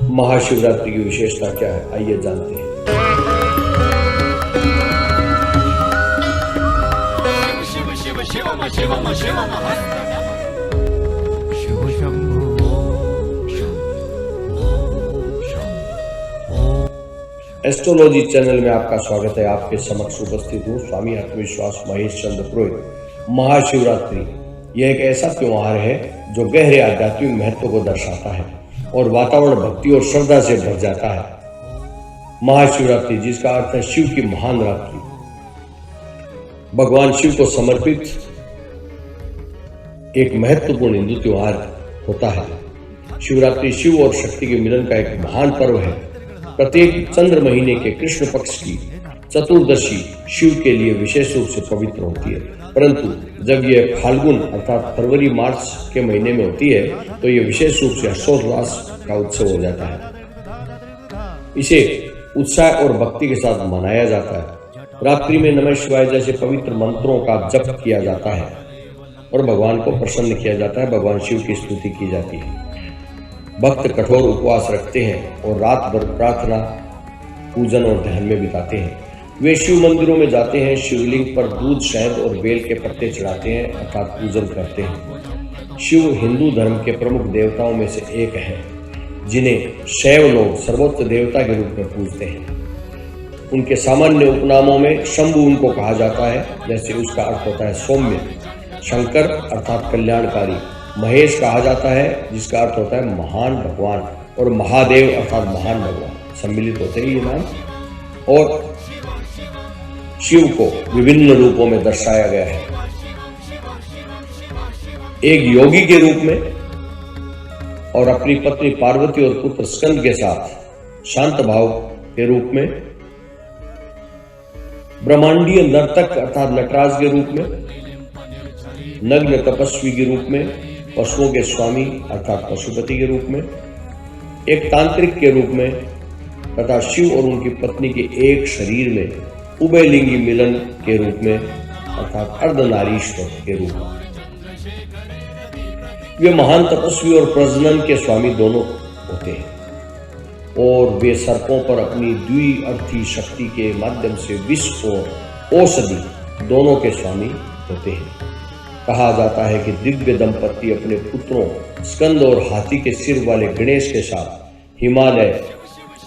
महाशिवरात्रि की विशेषता क्या है, आइए जानते हैं। एस्ट्रोलॉजी चैनल में आपका स्वागत है। आपके समक्ष उपस्थित हूँ स्वामी आत्मविश्वास महेश चंद्र पुरोहित। महाशिवरात्रि यह एक ऐसा त्योहार है जो गहरे आध्यात्मिक महत्व को दर्शाता है और वातावरण भक्ति और श्रद्धा से भर जाता है। महाशिवरात्रि जिसका अर्थ है शिव की महान रात्रि, भगवान शिव को समर्पित एक महत्वपूर्ण हिंदू त्योहार होता है। शिवरात्रि शिव और शक्ति के मिलन का एक महान पर्व है। प्रत्येक चंद्र महीने के कृष्ण पक्ष की चतुर्दशी शिव के लिए विशेष रूप से पवित्र होती है, परंतु जब यह फाल्गुन अर्थात फरवरी मार्च के महीने में होती है तो यह विशेष रूप से हर्षोल्लास का उत्सव हो जाता है। इसे उत्साह और भक्ति के साथ मनाया जाता है। रात्रि में नमः शिवाय जैसे पवित्र मंत्रों का जप किया जाता है और भगवान को प्रसन्न किया जाता है। भगवान शिव की स्तुति की जाती है। भक्त कठोर उपवास रखते हैं और रात भर प्रार्थना, पूजन और ध्यान में बिताते हैं। वे शिव मंदिरों में जाते हैं, शिवलिंग पर दूध, शहद और बेल के पत्ते चढ़ाते हैं अर्थात पूजन करते हैं। शिव हिंदू धर्म के प्रमुख देवताओं में से एक है, जिन्हें शैव लोग सर्वोच्च देवता के रूप में पूजते हैं। उनके सामान्य उपनामों में शंभु उनको कहा जाता है, जैसे उसका अर्थ होता है सौम्य। शंकर अर्थात कल्याणकारी। महेश कहा जाता है, जिसका अर्थ होता है महान भगवान, और महादेव अर्थात महान भगवान, सम्मिलित होते हैं ये नाम। और शिव को विभिन्न रूपों में दर्शाया गया है। एक योगी के रूप में और अपनी पत्नी पार्वती और पुत्र स्कंद के साथ शांत भाव के रूप में, ब्रह्मांडीय नर्तक अर्थात नटराज के रूप में, नग्न तपस्वी के रूप में, पशुओं के स्वामी अर्थात पशुपति के रूप में, एक तांत्रिक के रूप में तथा शिव और उनकी पत्नी के एक शरीर में उभयलिंगी मिलन के रूप में अर्थात अर्धनारीश्वर के रूप में। वे महान तपस्वी और प्रजनन के स्वामी दोनों होते हैं और वे सर्पों पर अपनी द्विअर्थी शक्ति के माध्यम से विष और औषधि दोनों के स्वामी होते हैं। कहा जाता है कि दिव्य दंपति अपने पुत्रों स्कंद और हाथी के सिर वाले गणेश के साथ हिमालय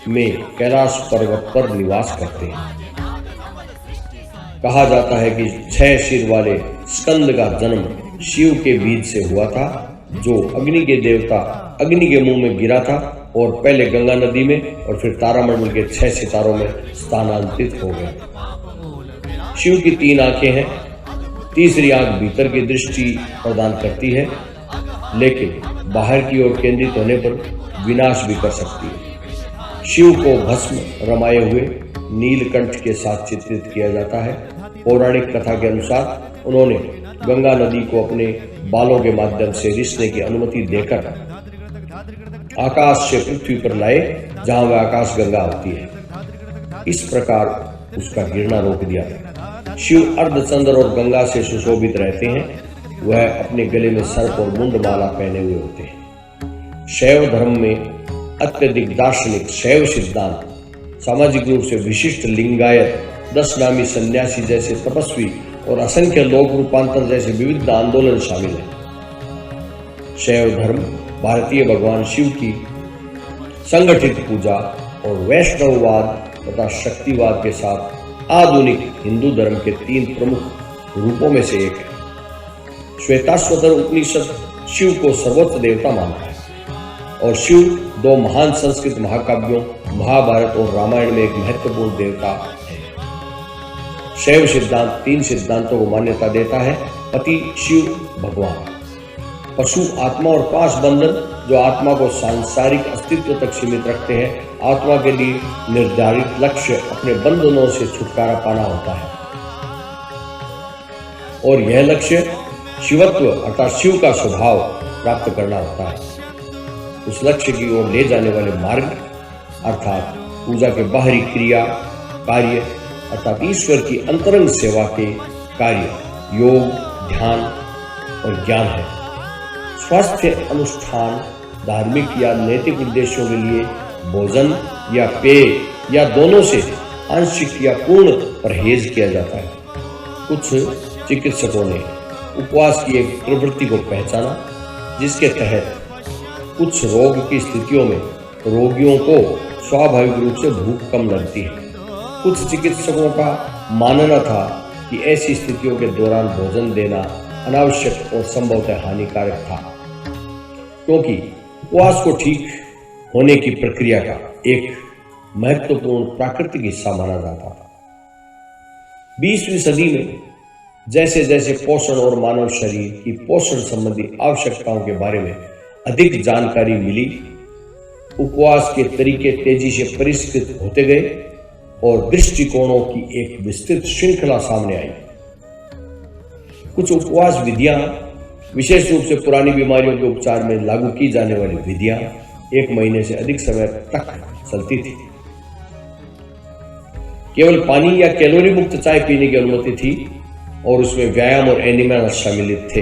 में कैलाश पर्वत पर निवास करते हैं। कहा जाता है कि 6 सिर वाले स्कंद का जन्म शिव के बीज से हुआ था, जो अग्नि के देवता अग्नि के मुंह में गिरा था और पहले गंगा नदी में और फिर तारामंडल के 6 सितारों में स्थानांतरित हो गए। शिव की 3 आंखें हैं। तीसरी आंख भीतर की दृष्टि प्रदान करती है, लेकिन बाहर की ओर केंद्रित होने पर विनाश भी कर सकती है। शिव को भस्म रमाए हुए नीलकंठ के साथ चित्रित किया जाता है। पौराणिक कथा के अनुसार उन्होंने गंगा नदी को अपने बालों के माध्यम से रिसने की अनुमति देकर आकाश से पृथ्वी पर लाए, जहां वह आकाश गंगा होती है। इस प्रकार उसका गिरना रोक दिया। शिव अर्धचंद्र और गंगा से सुशोभित रहते हैं। वह अपने गले में सर्प और मुंड माला पहने हुए होते हैं। शैव धर्म में अत्यधिक दार्शनिक शैव सिद्धांत, सामाजिक रूप से विशिष्ट लिंगायत, 10 नामी सन्यासी जैसे तपस्वी और असंख्य लोक रूपांतर जैसे विविध आंदोलन शामिल हैं। शैव धर्म भारतीय भगवान शिव की संगठित पूजा और वैष्णववाद तथा शक्तिवाद के साथ आधुनिक हिंदू धर्म के 3 प्रमुख रूपों में से एक है। श्वेताश्वतर उपनिषद शिव को सर्वोच्च देवता मानता है और शिव 2 महान संस्कृत महाकाव्यों महाभारत और रामायण में एक महत्वपूर्ण देवता है। शैव सिद्धांत 3 सिद्धांतों को मान्यता देता है। पति शिव भगवान, पशु आत्मा और 5 बंधन जो आत्मा को सांसारिक अस्तित्व तक सीमित रखते हैं। आत्मा के लिए निर्धारित लक्ष्य अपने बंधनों से छुटकारा पाना होता है और यह लक्ष्य शिवत्व अर्थात शिव का स्वभाव प्राप्त करना होता है। उस लक्ष्य की ओर ले जाने वाले मार्ग अर्थात पूजा के बाहरी क्रिया कार्य अर्थात ईश्वर की अंतरंग सेवा के कार्य योग, ध्यान और ज्ञान है। स्वास्थ्य अनुष्ठान, धार्मिक या नैतिक उद्देश्यों के लिए भोजन या पेय या दोनों से आंशिक या पूर्ण परहेज किया जाता है। कुछ चिकित्सकों ने उपवास की एक प्रवृत्ति को पहचाना जिसके तहत कुछ रोग की स्थितियों में रोगियों को स्वाभाविक रूप से भूख कम लगती है। कुछ चिकित्सकों का मानना था कि ऐसी स्थितियों के दौरान भोजन देना अनावश्यक और संभवतः हानिकारक था, क्योंकि उपवास को ठीक होने की प्रक्रिया का एक महत्वपूर्ण प्राकृतिक हिस्सा माना जाता था। 20वीं सदी में जैसे जैसे पोषण और मानव शरीर की पोषण संबंधी आवश्यकताओं के बारे में अधिक जानकारी मिली, उपवास के तरीके तेजी से परिष्कृत होते गए और दृष्टिकोणों की एक विस्तृत श्रृंखला सामने आई। कुछ उपवास विधियां, विशेष रूप से पुरानी बीमारियों के उपचार में लागू की जाने वाली विधियां 1 महीने से अधिक समय तक चलती थी। केवल पानी या कैलोरी मुक्त चाय पीने की अनुमति थी और उसमें व्यायाम और एनिमा सम्मिलित थे।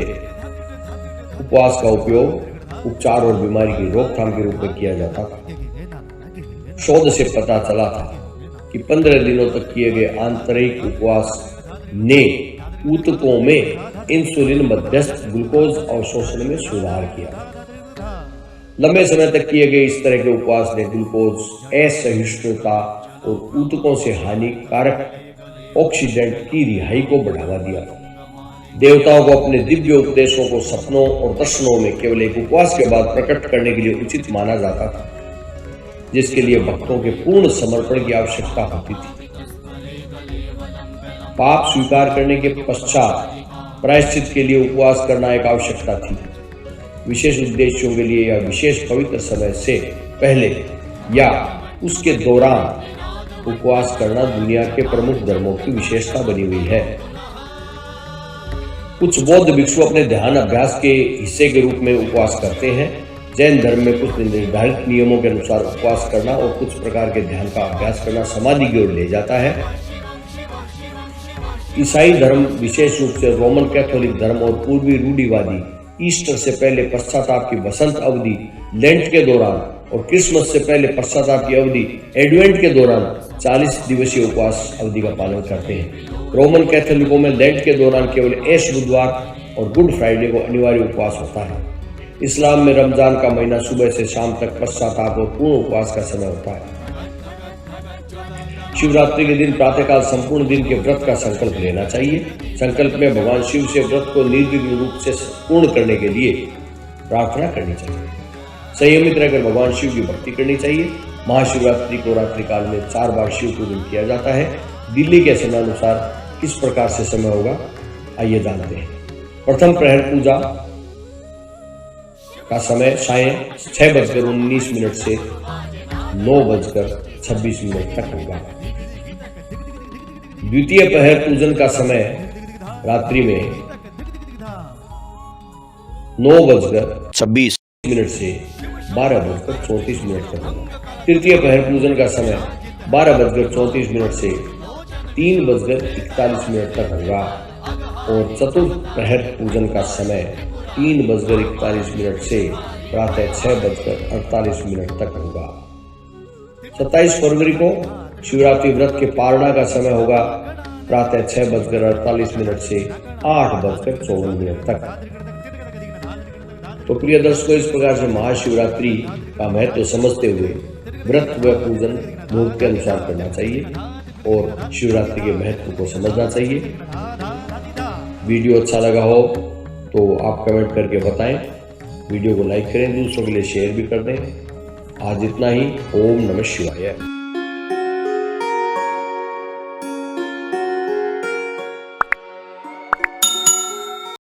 उपवास का उपयोग उपचार और बीमारी की रोकथाम के रूप में किया जाता था। शोध से पता चला था कि 15 दिनों तक किए गए आंतरिक उपवास ने ऊतकों में इंसुलिन मध्यस्थ ग्लूकोज अवशोषण में सुधार किया। लंबे समय तक किए गए इस तरह के उपवास ने ग्लूकोज असहिष्णुता और ऊतकों से हानिकारक ऑक्सीडेंट की रिहाई को बढ़ावा दिया। देवताओं को अपने दिव्य उपदेशों को सपनों और दर्शनों में केवल एक उपवास के बाद प्रकट करने के लिए उचित माना जाता था, जिसके लिए भक्तों के पूर्ण समर्पण की आवश्यकता होती थी। पाप स्वीकार करने के पश्चात प्रायश्चित के लिए उपवास करना एक आवश्यकता थी। विशेष उद्देश्यों के लिए या विशेष पवित्र समय से पहले या उसके दौरान उपवास करना दुनिया के प्रमुख धर्मों की विशेषता बनी हुई है। कुछ बौद्ध भिक्षु अपने ध्यान अभ्यास के हिस्से के रूप में उपवास करते हैं। जैन धर्म में कुछ निर्धारित नियमों के अनुसार उपवास करना और कुछ प्रकार के ध्यान का अभ्यास करना समाधि की ओर ले जाता है। ईसाई धर्म, विशेष रूप से रोमन कैथोलिक धर्म और पूर्वी रूढ़िवादी ईस्टर से पहले पश्चाताप की बसंत अवधि लेंट के दौरान और क्रिसमस से पहले पश्चाताप की अवधि एडवेंट के दौरान 40 दिवसीय उपवास अवधि का पालन करते हैं। रोमन कैथोलिकों में लेंट के दौरान केवल ऐश बुधवार और गुड फ्राइडे को अनिवार्य उपवास होता है। इस्लाम में रमजान का महीना सुबह से शाम तक पश्चाताप और पूर्ण उपवास का समय होता है। शिवरात्रि के दिन प्रातःकाल संपूर्ण दिन के व्रत का संकल्प लेना चाहिए। संकल्प में भगवान शिव से व्रत को निर्विघ्न रूप से पूर्ण करने के लिए प्रार्थना करनी चाहिए। संयमित रहकर भगवान शिव की भक्ति करनी चाहिए। महाशिवरात्रि को रात्रि काल में 4 बार शिव पूजन किया जाता है। दिल्ली के समय अनुसार किस प्रकार से समय होगा, आइए जानते हैं। प्रथम प्रहर पूजा का समय सायं 6:19 से 9:26 तक होगा। द्वितीय प्रहर पूजन का समय रात्रि में 9:26 से 12:34 तक होगा। तृतीय प्रहर पूजन का समय 12:34 से 3:41 तक होगा और चतुर्थ प्रहर पूजन का समय 3:41 से प्रातः 6:48 तक होगा। 27 फरवरी को शिवरात्रि व्रत के पारणा का समय होगा प्रातः 6:48 से 8:54 तक। तो प्रिय दर्शकों, इस प्रकार से महाशिवरात्रि का महत्व समझते हुए व्रत व पूजन मुहूर्त के अनुसार करना चाहिए और शिवरात्रि के महत्व को समझना चाहिए। वीडियो अच्छा लगा हो तो आप कमेंट करके बताएं। वीडियो को लाइक करें, दूसरों के लिए शेयर भी कर दें। आज इतना ही। ओम नमः शिवाय।